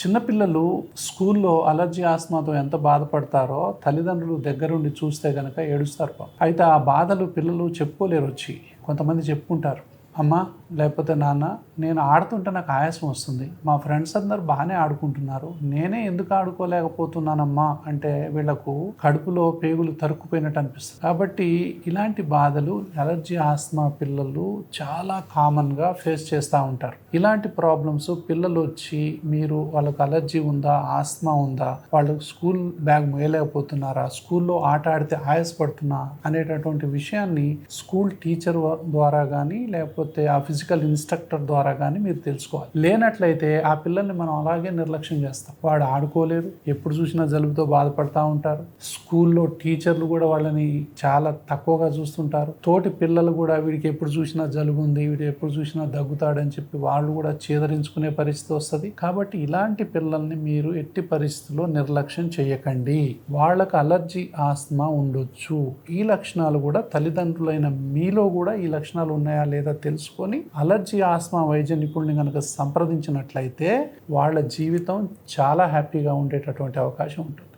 చిన్నపిల్లలు స్కూల్లో అలర్జీ ఆస్మాతో ఎంత బాధపడతారో తల్లిదండ్రులు దగ్గరుండి చూస్తే గనక ఏడుస్తారు పాపం. అయితే ఆ బాధలు పిల్లలు చెప్పుకోలేరు వచ్చి. కొంతమంది చెప్పుకుంటారు, అమ్మ లేకపోతే నాన్న, నేను ఆడుతుంటే నాకు ఆయాసం వస్తుంది, మా ఫ్రెండ్స్ అందరు బాగానే ఆడుకుంటున్నారు, నేనే ఎందుకు ఆడుకోలేకపోతున్నానమ్మా అంటే వీళ్లకు కడుపులో పేగులు తరుక్కుపోయినట్టు అనిపిస్తుంది. కాబట్టి ఇలాంటి బాధలు అలర్జీ ఆస్మా పిల్లలు చాలా కామన్గా ఫేస్ చేస్తూ ఉంటారు. ఇలాంటి ప్రాబ్లమ్స్ పిల్లలు వచ్చి మీరు వాళ్ళకు అలర్జీ ఉందా, ఆస్మా ఉందా, వాళ్ళు స్కూల్ బ్యాగ్ మోయలేకపోతున్నారా, స్కూల్లో ఆట ఆడితే ఆయాసపడుతున్నా అనేటటువంటి విషయాన్ని స్కూల్ టీచర్ ద్వారా కానీ లేకపోతే ఆ ఫిజికల్ ఇన్స్ట్రక్టర్ ద్వారా కానీ మీరు తెలుసుకోవాలి. లేనట్లయితే ఆ పిల్లల్ని మనం అలాగే నిర్లక్ష్యం చేస్తాం. వాడు ఆడుకోలేరు, ఎప్పుడు చూసినా జలుబుతో బాధపడతా ఉంటారు. స్కూల్లో టీచర్లు కూడా వాళ్ళని చాలా తక్కువగా చూస్తుంటారు. తోటి పిల్లలు కూడా వీడికి ఎప్పుడు చూసినా జలుబు ఉంది, వీడు ఎప్పుడు చూసినా దగ్గుతాడని చెప్పి వాళ్ళు కూడా చేదరించుకునే పరిస్థితి వస్తుంది. కాబట్టి ఇలాంటి పిల్లల్ని మీరు ఎట్టి పరిస్థితుల్లో నిర్లక్ష్యం చేయకండి. వాళ్ళకు అలర్జీ ఆస్మా ఉండొచ్చు. ఈ లక్షణాలు కూడా తల్లిదండ్రులైన మీలో కూడా ఈ లక్షణాలు ఉన్నాయా లేదా తెలుసుకొని అలర్జీ ఆస్మా వైద్య నిపుణుని కనుక సంప్రదించినట్లయితే వాళ్ళ జీవితం చాలా హ్యాపీగా ఉండేటటువంటి అవకాశం ఉంటుంది.